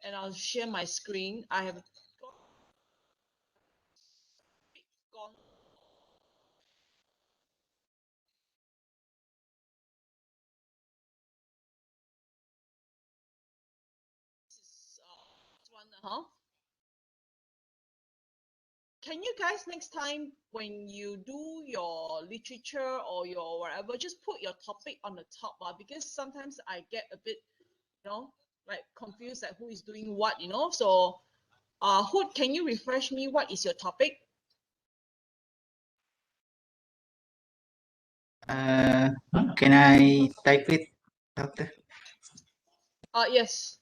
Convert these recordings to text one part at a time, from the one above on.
and I'll share my screen. I have gone. This is one, huh? Can you guys next time when you do your literature or your whatever, just put your topic on the top, because sometimes I get a bit, like confused at who is doing what, So, Hood, can you refresh me? What is your topic? Can I type it, Doctor? Yes.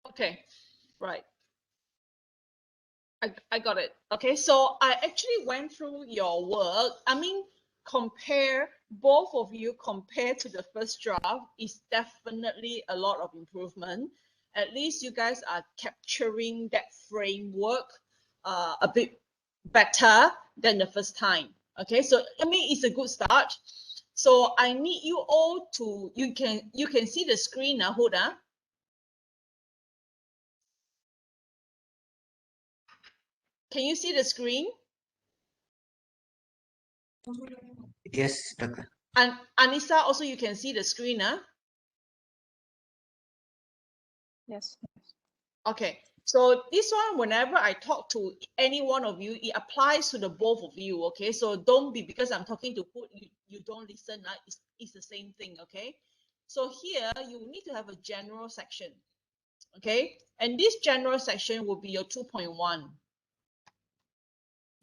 Okay. Right. I got it. Okay, so I actually went through your work. I mean, compare both of you compared to the first draft is definitely a lot of improvement. At least you guys are capturing that framework a bit better than the first time. Okay, so I mean it's a good start. So I need you all to you can see the screen now, Huda. Can you see the screen? Yes, Doctor. And Anissa, also you can see the screen, huh? Yes. Okay, so this one, whenever I talk to any one of you, it applies to the both of you, okay? So don't be, because I'm talking to who, you don't listen, it's the same thing, okay? So here, you need to have a general section, okay? And this general section will be your 2.1,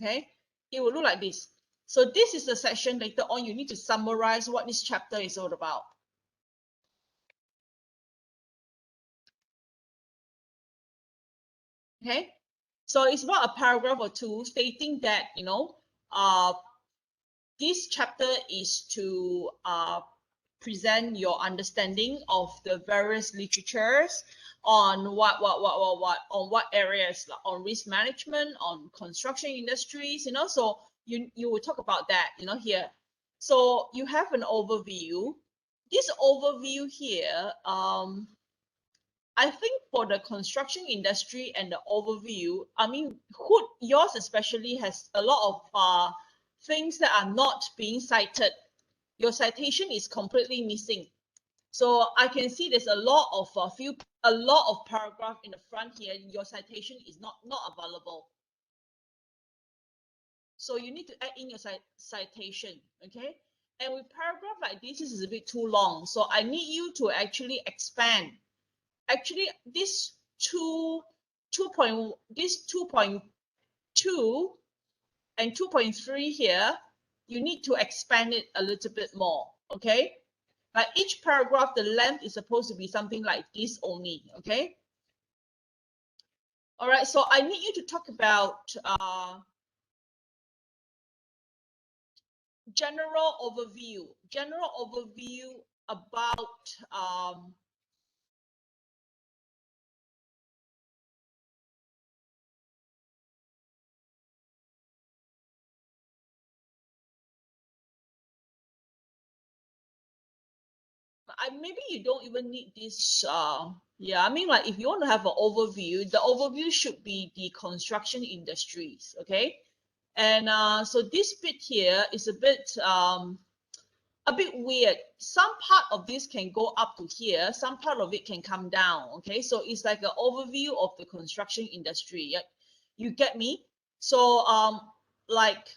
okay? It will look like this. So this is the section later on, you need to summarize what this chapter is all about. Okay, so it's about a paragraph or two stating that, this chapter is to present your understanding of the various literatures on what on what areas, like on risk management, on construction industries, so you will talk about that, here. So you have an overview. This overview here, I think for the construction industry and the overview, I mean, yours especially has a lot of things that are not being cited. Your citation is completely missing. So I can see there's a lot of paragraph in the front here. Your citation is not available. So you need to add in your citation, okay? And with paragraph like this is a bit too long. So I need you to actually expand. Actually, this 2.2 and 2.3 here, you need to expand it a little bit more, okay? Like each paragraph, the length is supposed to be something like this only, okay? All right, so I need you to talk about general overview about maybe you don't even need this. Yeah, I mean, like if you want to have an overview, the overview should be the construction industries, okay? And so this bit here is a bit weird. Some part of this can go up to here, some part of it can come down, okay? So it's like an overview of the construction industry. Yeah, you get me? So like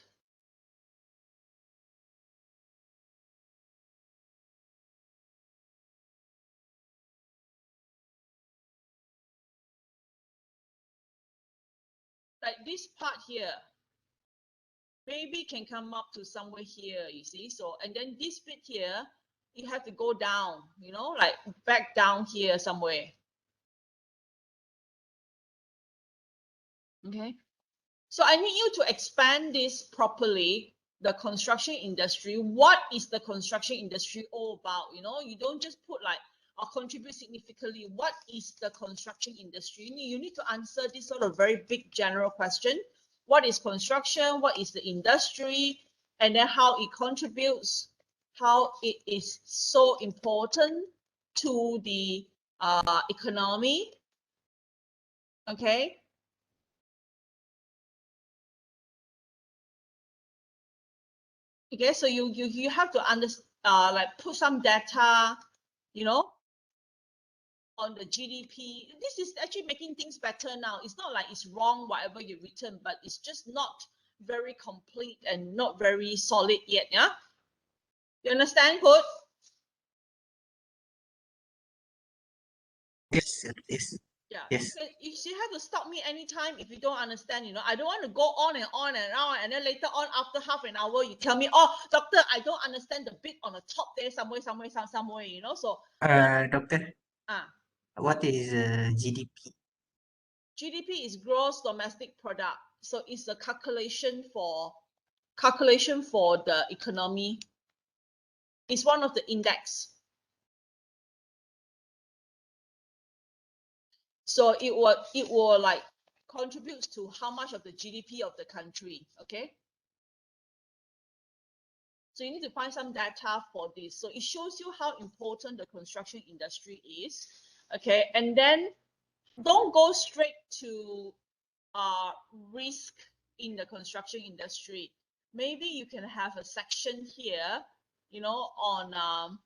this part here maybe can come up to somewhere here, you see. So and then this bit here, you have to go down, like back down here somewhere. Okay. So I need you to expand this properly. The construction industry. What is the construction industry all about? You know, you don't just put like or contribute significantly. What is the construction industry? You need to answer this sort of very big general question. What is construction? What is the industry? And then how it contributes, how it is so important to the economy. Okay. Okay, so you have to understand, like put some data, you know, on the GDP. This is actually making things better now. It's not like it's wrong whatever you've written, but it's just not very complete and not very solid yet. Yeah, you understand, Coach? Yes, yes, Yeah, yes. you have to stop me anytime if you don't understand. You know, I don't want to go on and on and on, and then later on, after half an hour, you tell me, "Oh, doctor, I don't understand the bit on the top there, somewhere." You know, so Doctor, ah. what is GDP? GDP is gross domestic product. So it's a calculation for the economy. It's one of the index. So it will like contributes to how much of the GDP of the country. Okay. So you need to find some data for this. So it shows you how important the construction industry is. Okay. And then don't go straight to risk in the construction industry. Maybe you can have a section here, you know, on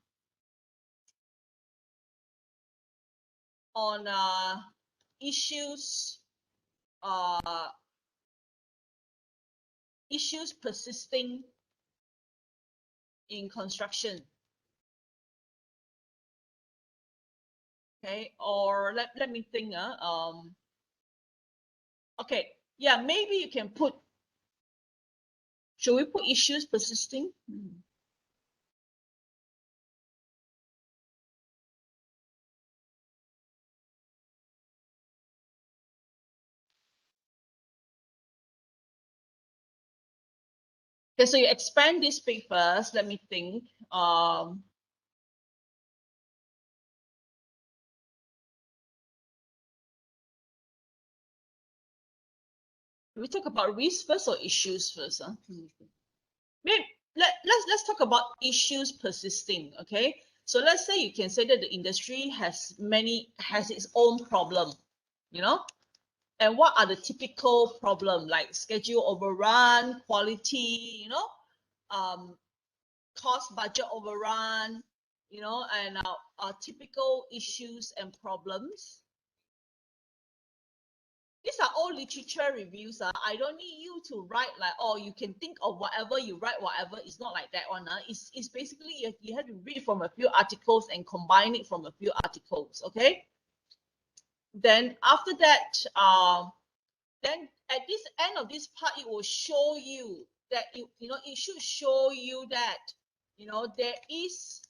issues issues persisting in construction. Okay, or let me think. Okay, yeah, maybe you can put. Should we put issues persisting? Okay, so you expand these papers. Let me think. We talk about risk first or issues first? Huh? Maybe let's talk about issues persisting. Okay, so let's say you can say that the industry has its own problem, you know, and what are the typical problem like schedule overrun, quality, you know, cost budget overrun, you know, and typical issues and problems. These are all literature reviews. I don't need you to write like, oh, you can think of whatever, you write whatever. It's not like that one. It's basically you have to read from a few articles and combine it from a few articles. Okay. Then after that, then at this end of this part, it will show you that it should show you that there is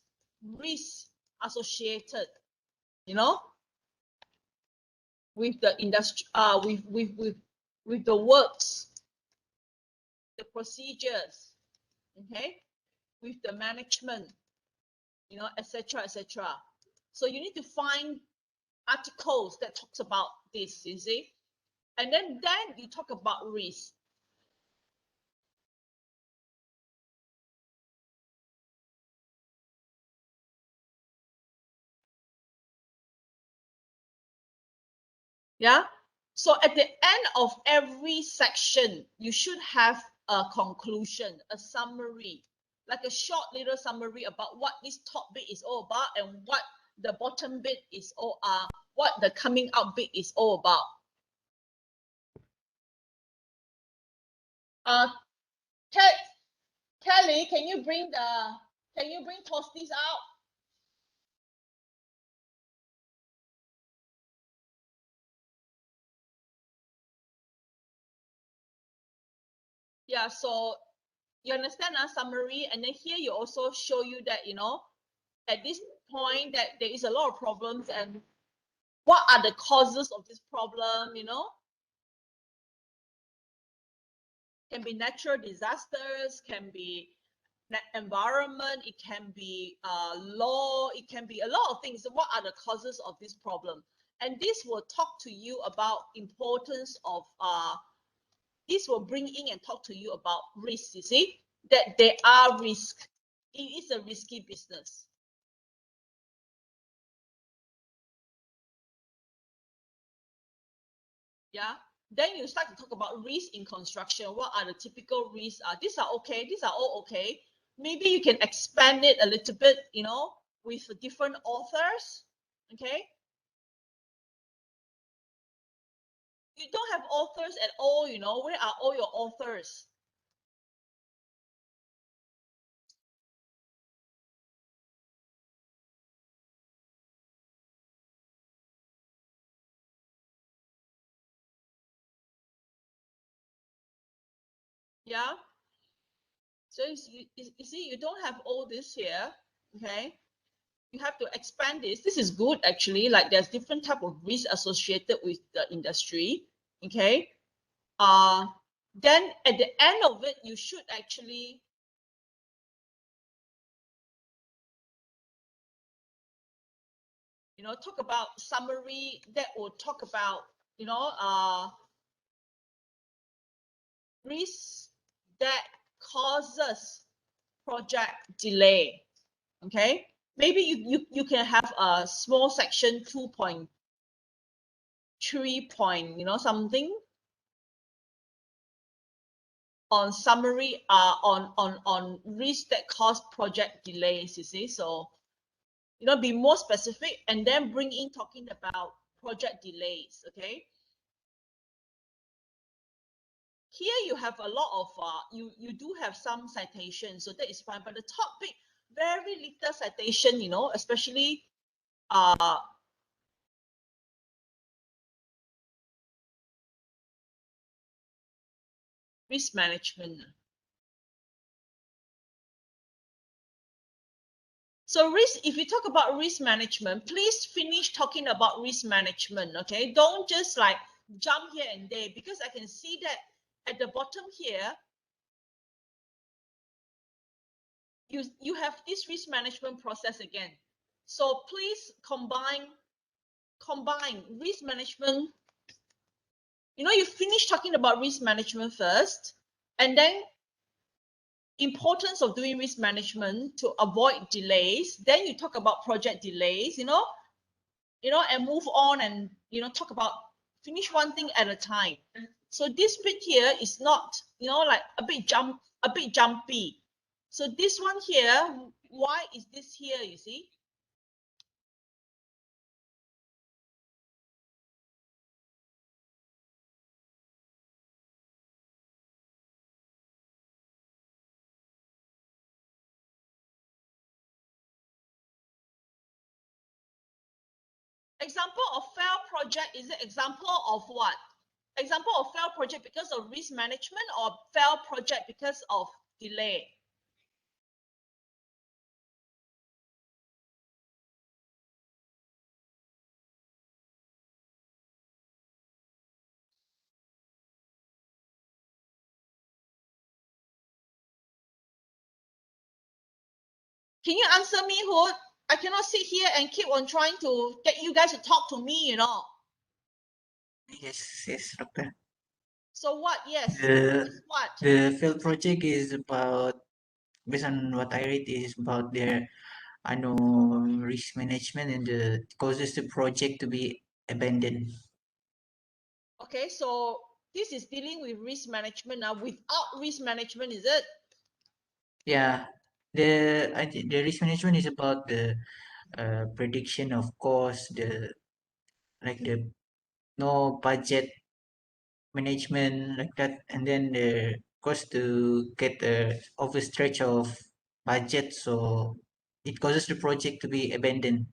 risk associated, you know, with the industry, with the works, the procedures, okay, with the management, etc., etc. So you need to find articles that talks about this, you see, and then you talk about risk. Yeah. So at the end of every section, you should have a conclusion, a summary, like a short little summary about what this top bit is all about and what the bottom bit is all what the coming out bit is all about. Kelly, can you bring Toasties out? Yeah, so you understand a summary, and then here you also show you that at this point that there is a lot of problems and what are the causes of this problem, Can be natural disasters, can be environment, it can be law, it can be a lot of things. What are the causes of this problem? And this will talk to you about importance of this will bring in and talk to you about risks. You see that there are risks. It is a risky business. Yeah. Then you start to talk about risk in construction. What are the typical risks? These are okay. These are all okay. Maybe you can expand it a little bit, you know, with different authors. Okay. You don't have authors at all, you know. Where are all your authors? Yeah. So you see, you don't have all this here. Okay. You have to expand this. This is good actually. Like there's different type of risk associated with the industry. Okay. Then at the end of it, you should actually talk about summary that will talk about risk that causes project delay. Okay, maybe you can have a small section 2.3 point something on summary on risk that cause project delays, you see. So be more specific and then bring in talking about project delays. Okay, here you have a lot of you do have some citation, so that is fine, but the topic very little citation, especially risk management. So if you talk about risk management, please finish talking about risk management. Okay, don't just like jump here and there, because I can see that at the bottom here you have this risk management process again. So please combine risk management. You finish talking about risk management first, and then importance of doing risk management to avoid delays. Then you talk about project delays, and move on and talk about finish one thing at a time. So this bit here is not like a bit jumpy. So this one here, why is this here, you see? Example of failed project, is it example of what? Example of failed project because of risk management or failed project because of delay? Can you answer me, Hood? I cannot sit here and keep on trying to get you guys to talk to me, Yes, doctor. So what? Yes. The What? the field project is about, based on what I read, is about their risk management and the causes the project to be abandoned. Okay, so this is dealing with risk management now. Without risk management, is it? Yeah, I think the risk management is about the prediction of cost, the no budget management like that, and then the cost to get the overstretch of budget, so it causes the project to be abandoned.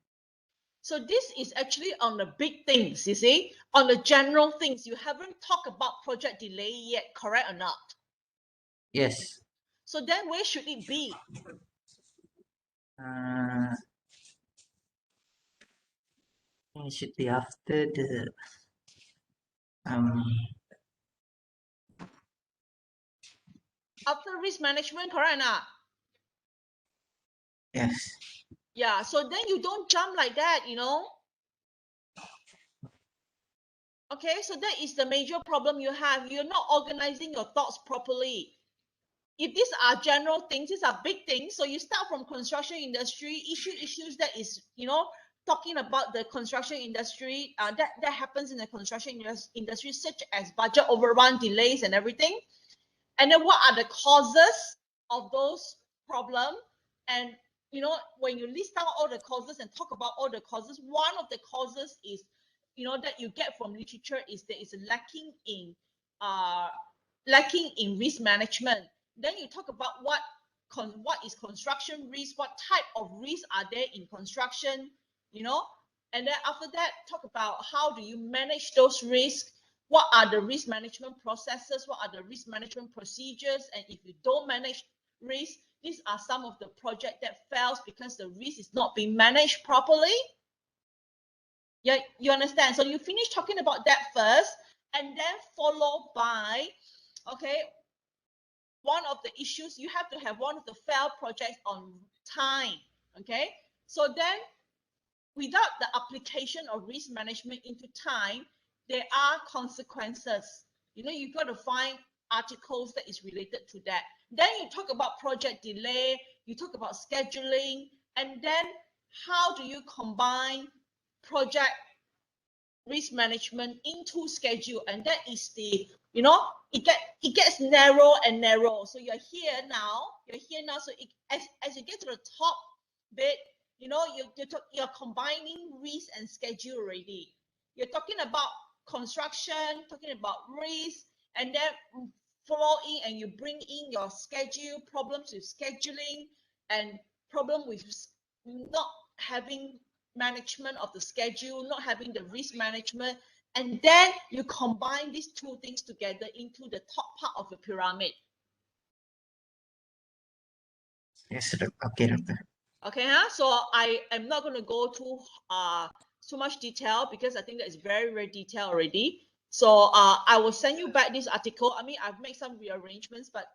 So this is actually on the big things, you see, on the general things. You haven't talked about project delay yet, correct or not? Yes. So then where should it be? Uh, it should be after the um After risk management, correct or not? Yes. Yeah, so then you don't jump like that, you know. Okay, so that is the major problem you have. You're not organizing your thoughts properly. If these are general things, these are big things. So you start from construction industry, issues that is, you know, talking about the construction industry, that happens in the construction industry, such as budget overrun, delays, and everything. And then what are the causes of those problems? And you know, when you list out all the causes and talk about all the causes, one of the causes is, you know, that you get from literature is there is uh lacking in risk management. Then you talk about what is construction risk, what type of risks are there in construction, you know. And then after that, talk about how do you manage those risks, what are the risk management processes, what are the risk management procedures, and if you don't manage risk, these are some of the project that fails because the risk is not being managed properly. Yeah, you understand? So you finish talking about that first, and then followed by, okay, one of the issues, you have to have one of the failed projects on time. Okay, so then without the application of risk management into time, there are consequences. You know, you've got to find articles that is related to that. Then you talk about project delay, you talk about scheduling, and then how do you combine project risk management into schedule? And that is the, you know, it gets narrow and narrow. So you're here now. So as you get to the top bit, you know, you're combining risk and schedule already. You're talking about construction, talking about risk, and then follow in and you bring in your schedule, problems with scheduling, and problem with not having management of the schedule, not having the risk management, and then you combine these two things together into the top part of the pyramid. Yes, okay, doctor. Okay, huh? So I am not going to go to too much detail because I think that is very, very detailed already. So I will send you back this article. I mean, I've made some rearrangements, but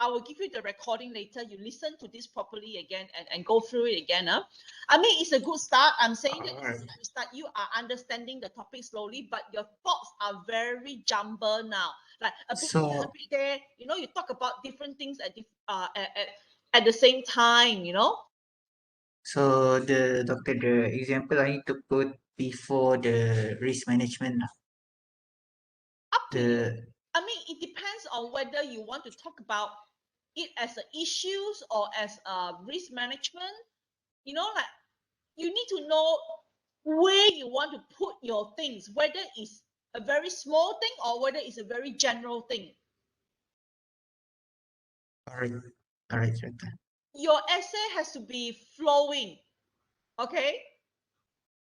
I will give you the recording later. You listen to this properly again and go through it again. I mean, it's a good start. I'm saying that it's a good start. You are understanding the topic slowly, but your thoughts are very jumbled now. Like a bit here, a bit there. You know, you talk about different things at the same time, you know. So the example I need to put before the risk management lah. Up to you. The I mean, it depends on whether you want to talk about it as a issues or as a risk management. You know, like you need to know where you want to put your things, whether it's a very small thing or whether it's a very general thing. alright, alright, doctor. Your essay has to be flowing. Okay.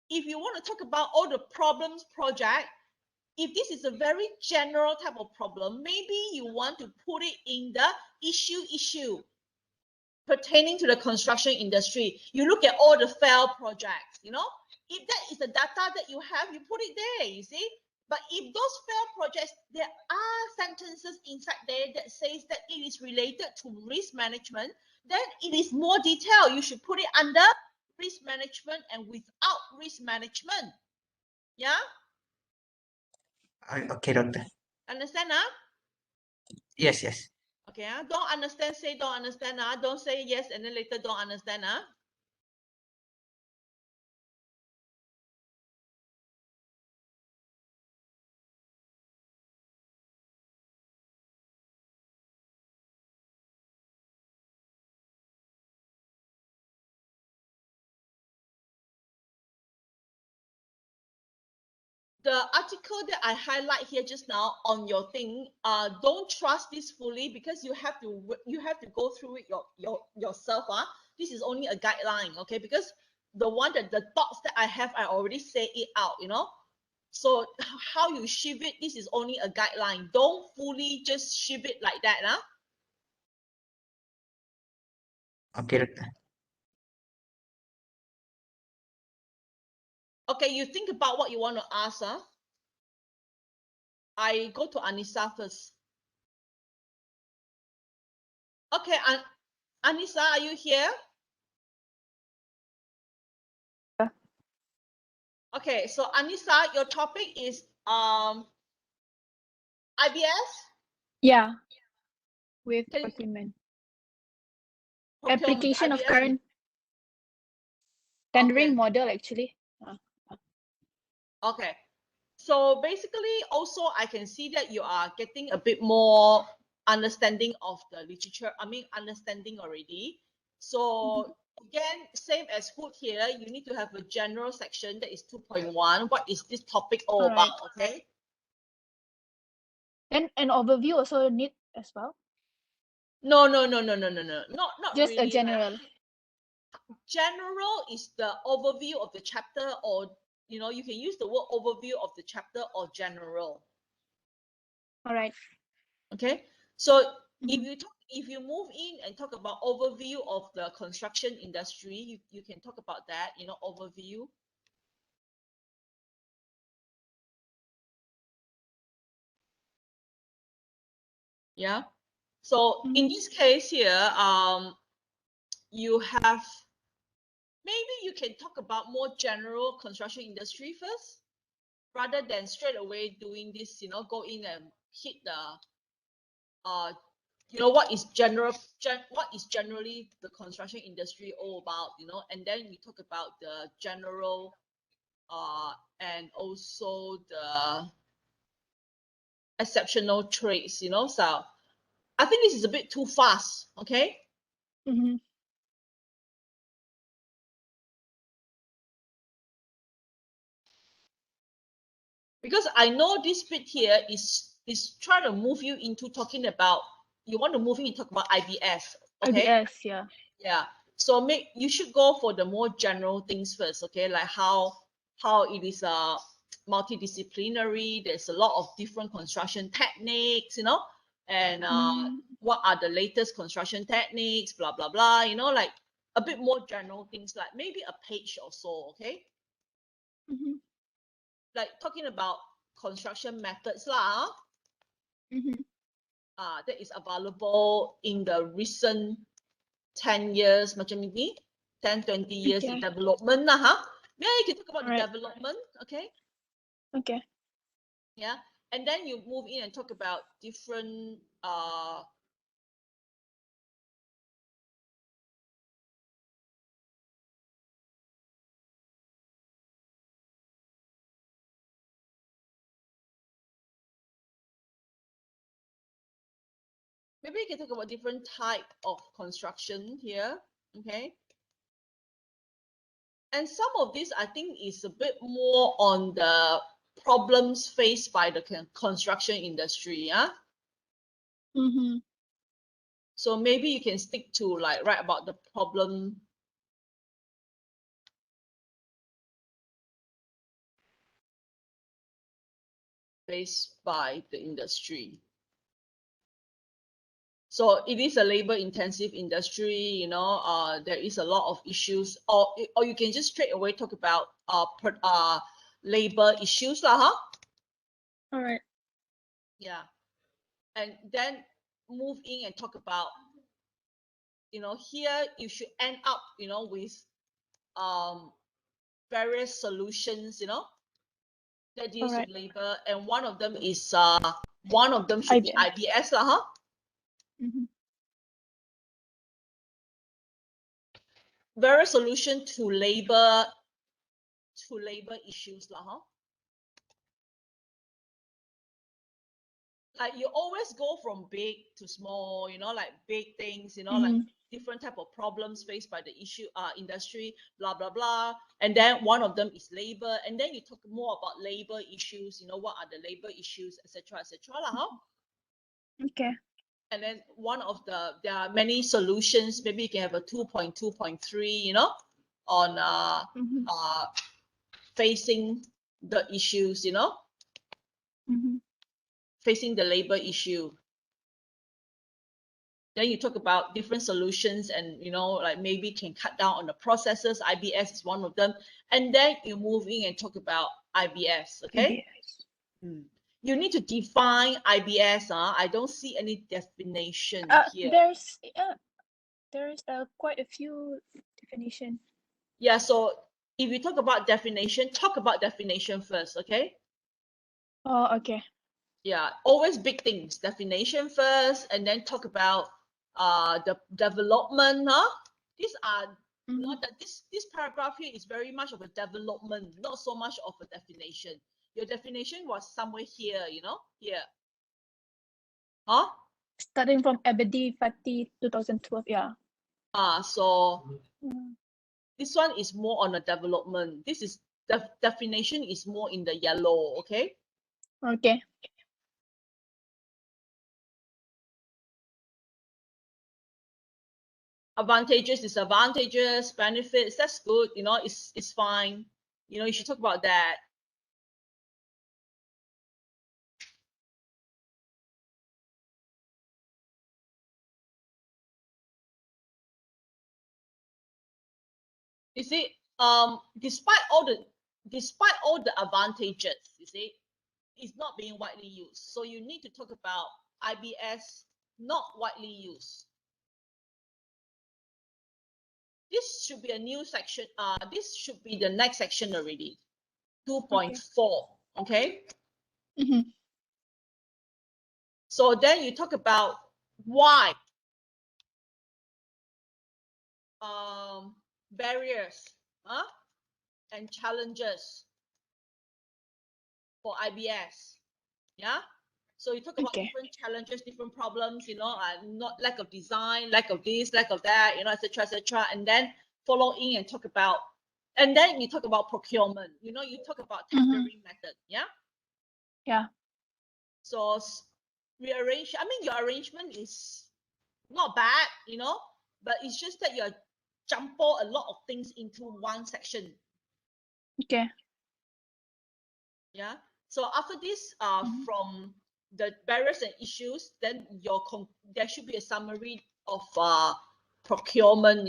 If you want to talk about all the problems project, if this is a very general type of problem, maybe you want to put it in the issue pertaining to the construction industry. You look at all the failed projects, you know, if that is the data that you have, you put it there, you see. But if those failed projects, there are sentences inside there that says that it is related to risk management, then it is more detailed. You should put it under risk management and without risk management. Yeah, Okay, doctor. understand? Yes, yes. Okay, don't understand, say don't understand. Don't say yes and then later don't understand. The article that I highlight here just now on your thing, don't trust this fully because you have to go through it yourself. This is only a guideline, okay? Because the thoughts that I have, I already say it out, you know. So how you shift it, this is only a guideline. Don't fully just shift it like that, Okay, doctor. Okay, you think about what you want to ask, I go to Anissa first. Okay, Anissa, are you here? Yeah. Okay, so Anissa, your topic is IBS? Yeah, with Can procurement. procurement Application of IBS? current tendering Okay. model, actually. Okay. So basically, also I can see that you are getting a bit more understanding of the literature. I mean, understanding already. So again, same as food here, you need to have a general section that is 2.1. What is this topic all All right. about? Okay. And an overview also need as well. No. Not Just a really. Like, general. general is the overview of the chapter, or you can use the word overview of the chapter or general. All right. Okay, so if Mhm. if you move in and talk about overview of the construction industry, you can talk about that, overview. Yeah. So in Mhm. this case here, you have, maybe you can talk about more general construction industry first, rather than straight away doing this, go in and hit the what is generally the construction industry all about, and then you talk about the general and also the exceptional traits, so I think this is a bit too fast. Okay. Mhm. Because I know this bit here is trying to move you into talking about, you want to move in and talk about IBS. Okay. IBS, yeah. Yeah. So you should go for the more general things first. Okay, like how it is multidisciplinary. There's a lot of different construction techniques, and Mm. what are the latest construction techniques, blah blah blah, like a bit more general things, like maybe a page or so. Okay, Mhm. like talking about construction methods lah, Mhm. that is available in the recent 10 years macam ni, 10 20 years Okay. development lah, yeah, you can talk about All the right. development. Okay. Okay. Yeah. And then you move in and talk about different maybe you can talk about different type of construction here. Okay. And some of this I think is a bit more on the problems faced by the construction industry. Yeah. Mhm. So maybe you can stick to like write about the problem faced by the industry. So it is a labor intensive industry, there is a lot of issues, or you can just straight away talk about labor issues lah, All right. yeah. And then move in and talk about, here you should end up, with various solutions, that All deals with right. labor, and one of them should be IBS. IBS lah, Mhm. various solution to labor issues lah, like you always go from big to small, like big things, like Mhm. different type of problems faced by the industry, blah blah blah, and then one of them is labor, and then you talk more about labor issues, what are the labor issues, etc lah, Okay. and then there are many solutions, maybe you can have a 2.2.3, on Mhm. facing the issues, Mhm. facing the labor issue. Then you talk about different solutions, and like maybe can cut down on the processes. IBS is one of them, and then you move in and talk about IBS. Okay. IBS. you need to define IBS. I don't see any definition here. There's quite a few definition. Yeah, so if you talk about definition, talk about definition first, okay? Oh, okay. Yeah, always big things, definition first, and then talk about the development. These are not that this paragraph here is very much of a development, not so much of a definition. Your definition was somewhere here, here. Huh? Starting from Abedi Fatih 2012, yeah. So this one is more on a development. This is the definition is more in the yellow, okay? Okay. Advantages, disadvantages, benefits, that's good, it's fine. You should talk about that. You see, despite all the advantages, you see, it's not being widely used. So you need to talk about IBS not widely used. This should be a new section. This should be the next section already. 2.4. Okay. So then you talk about why. Barriers and challenges for IBS. Yeah. So you talk about different challenges, different problems, not lack of design, lack of this, lack of that, etc., etc. And then follow in and talk about, and then you talk about procurement. You talk about tendering method. Yeah. Yeah. So rearrange. I mean, your arrangement is not bad, but it's just that you're jumble a lot of things into one section. Okay. Yeah. So after this, from the barriers and issues, then there should be a summary of procurement,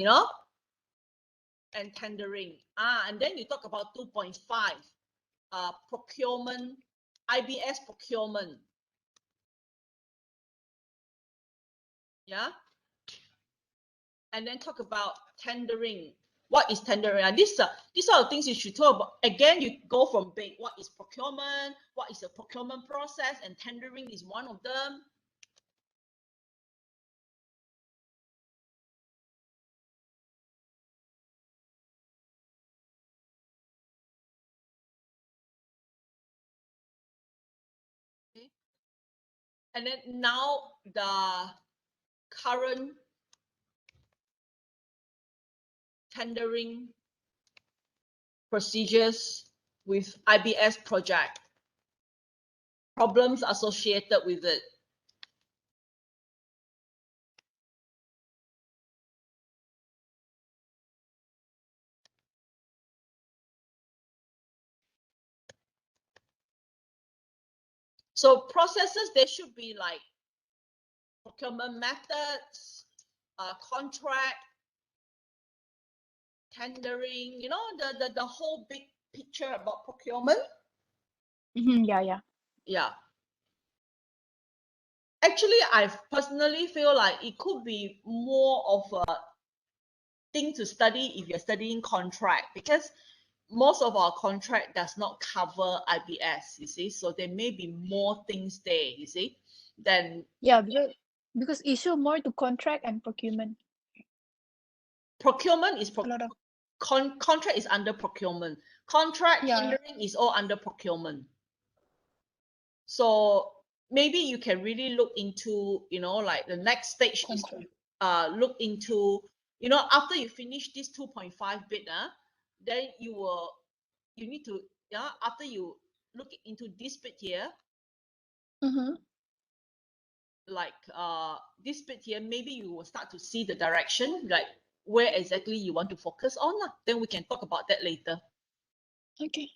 and tendering. And then you talk about 2.5, procurement, IBS procurement. Yeah. And then talk about tendering. What is tendering? And these are the things you should talk about. Again, you go from big. What is procurement? What is the procurement process? And tendering is one of them. Okay. And then now the current tendering procedures with IBS project, problems associated with it. So processes, they should be like procurement methods, contract, tendering, the whole big picture about procurement. Yeah. Actually, I personally feel like it could be more of a thing to study if you're studying contract, because most of our contract does not cover IBS, you see, so there may be more things there, you see, than because issue more to contract and procurement. Procurement is contract is under procurement. Contract tendering is all under procurement. So maybe you can really look into, like the next stage is to look into, after you finish this 2.5 bit, then you need to, after you look into this bit here, like this bit here, maybe you will start to see the direction, like where exactly you want to focus on. Then we can talk about that later. Okay.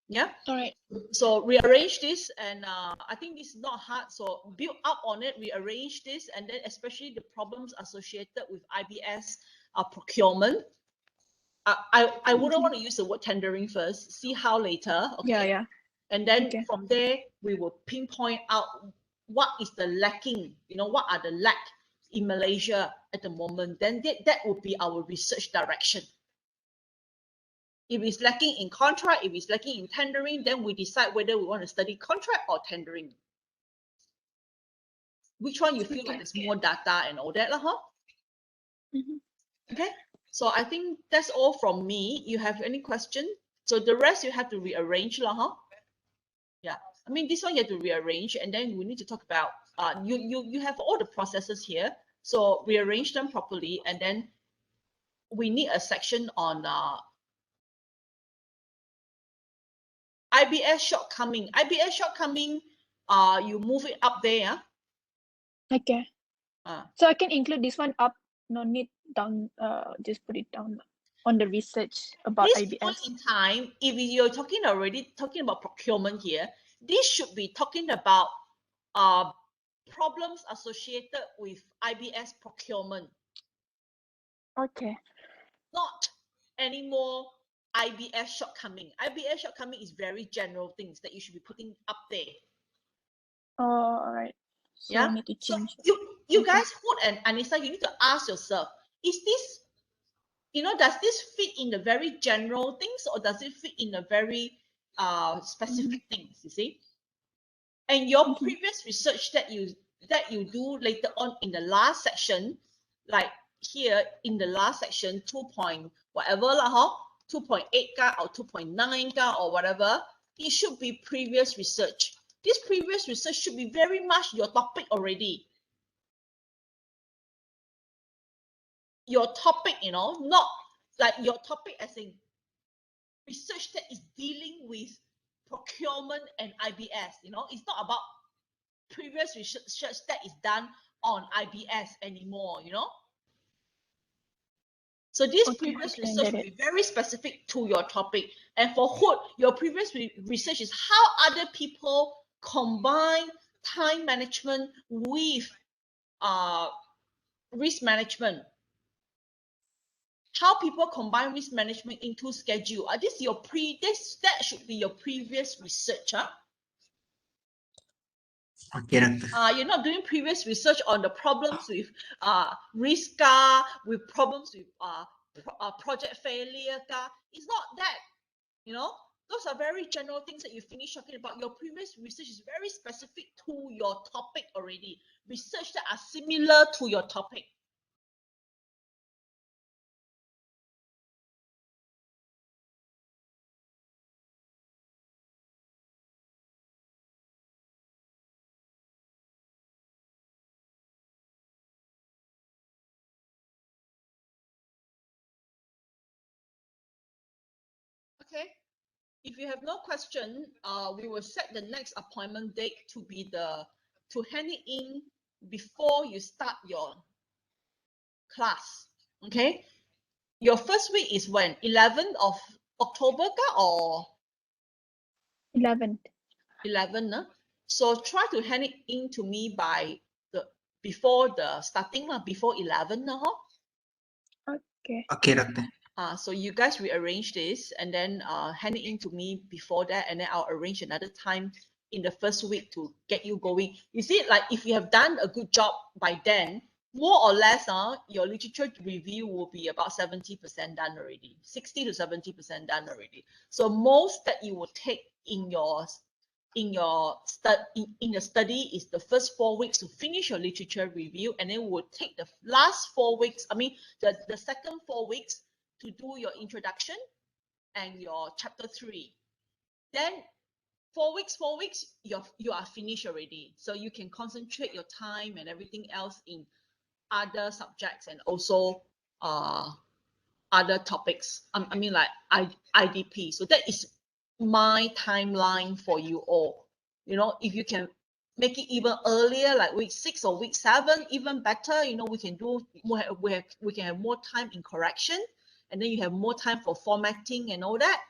Yeah. All right. So rearrange this, and I think this is not hard. So build up on it, rearrange this, and then especially the problems associated with IBS procurement. I wouldn't want to use the word tendering first. See how later. Okay. Yeah. And then Okay. from there, we will pinpoint out what is the lacking, what are the lack in Malaysia at the moment. Then that would be our research direction. If it's lacking in contract, if it's lacking in tendering, then we decide whether we want to study contract or tendering. Which one you feel like there's more data and all that, huh? Okay, so I think that's all from me. You have any question? So the rest you have to rearrange, huh? Yeah, I mean this one you have to rearrange, and then we need to talk about you have all the processes here, so rearrange them properly, and then we need a section on IBS shortcoming. IBS shortcoming, you move it up there. Okay. So I can include this one up, no need down, just put it down on the research about This IBS. point in time, if you're talking about procurement here, this should be talking about problems associated with IBS procurement. Okay. Not anymore IBS shortcoming. IBS shortcoming is very general things that you should be putting up there. Oh, all right. So Yeah. I need to change. So you Okay. guys, Hood and Anissa, you need to ask yourself: is this, does this fit in the very general things, or does it fit in the very specific things? You see, and your previous research that you do later on in the last section, like here in the last section, 2 point whatever lah, 2.8 or 2.9 or whatever, it should be previous research. This previous research should be very much your topic already. Your topic, not like your topic as in research that is dealing with procurement and IBS. It's not about previous research that is done on IBS anymore. So this previous research will be very specific to your topic. And for Hood, your previous research is how other people combine time management with risk management. How people combine risk management into schedule. That should be your previous research. Okay, doctor. You're not doing previous research on the problems with risk, with problems with project failure. It's not that, those are very general things that you finish talking about. Your previous research is very specific to your topic already. Research that are similar to your topic. Okay. If you have no question, we will set the next appointment date to hand it in before you start your class. Okay. Your first week is when? 11th of October or 11th. 11th. So try to hand it in to me by before the starting, before 11th. Okay. Okay, doctor. So you guys rearrange this and then hand it in to me before that, and then I'll arrange another time in the first week to get you going. You see, like if you have done a good job by then, more or less, your literature review will be about 70% done already, 60 to 70% done already. So most that you will take in your study is the first 4 weeks to finish your literature review, and then we'll take the last 4 weeks. I mean, the second 4 weeks to do your introduction and your chapter 3. Then 4 weeks, you are finished already. So you can concentrate your time and everything else in other subjects and also other topics. I mean, like IDP. So that is my timeline for you all. If you can make it even earlier, like week 6 or week 7, even better. We can do more. We can have more time in correction, and then you have more time for formatting and all that.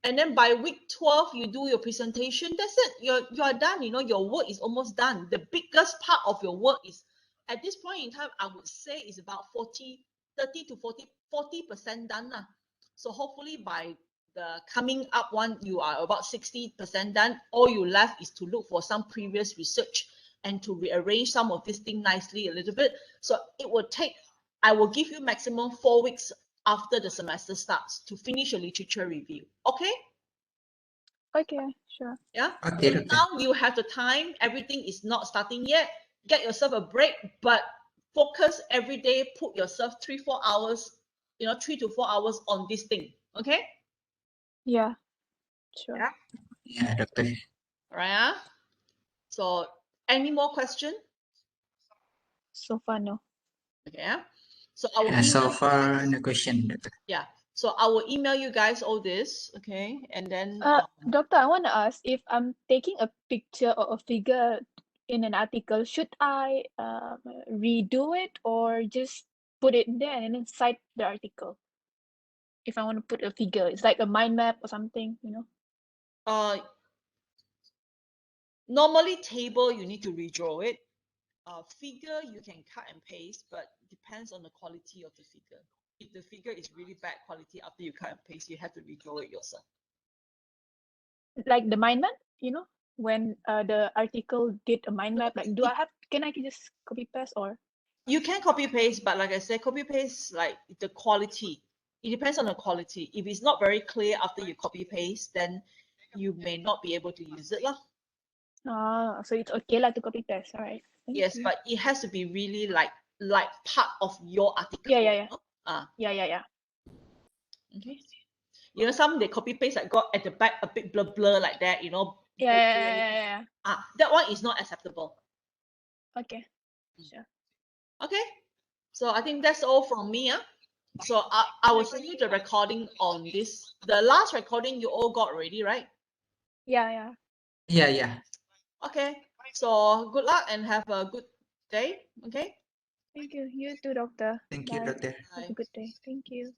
And then by week 12, you do your presentation. That's it. You are done. Your work is almost done. The biggest part of your work is, at this point in time, I would say is about 30 to 40% done. So hopefully by the coming up one, you are about 60% done. All you left is to look for some previous research and to rearrange some of this thing nicely a little bit. So it will take, I will give you maximum 4 weeks after the semester starts to finish your literature review. Okay? Okay, sure. Yeah. Okay, So doctor. now you have the time. Everything is not starting yet. Get yourself a break, but focus every day. Put yourself 3-4 hours, 3 to 4 hours on this thing. Okay? Yeah, sure. Yeah. Yeah, doctor. All right. So, any more question? So far, no. Okay. Yeah. So I will So email. far, no question, doctor. Yeah. So I will email you guys all this. Okay, and then. Doctor, I want to ask, if I'm taking a picture or a figure in an article, should I redo it or just put it there and then cite the article? If I want to put a figure, it's like a mind map or something, Normally table you need to redraw it. Figure you can cut and paste, but depends on the quality of the figure. If the figure is really bad quality, after you cut and paste, you have to redraw it yourself. Like the mind map, when the article did a mind map, like can I just copy paste or? You can copy paste, but like I said, copy paste like the quality. It depends on the quality. If it's not very clear after you copy paste, then you may not be able to use it lah. So it's okay to copy paste. All right. Yes, but it has to be really like part of your article. Yeah. Yeah. Okay. Some they copy paste like got at the back a bit blur like that. Yeah. That one is not acceptable. Okay. Sure. Okay. So I think that's all from me. So I will send you the recording on this. The last recording you all got already, right? Yeah. Yeah. Okay. So good luck and have a good day. Okay. Thank you. You too, doctor. Thank you, Bye. doctor. Have a good day. Thank you.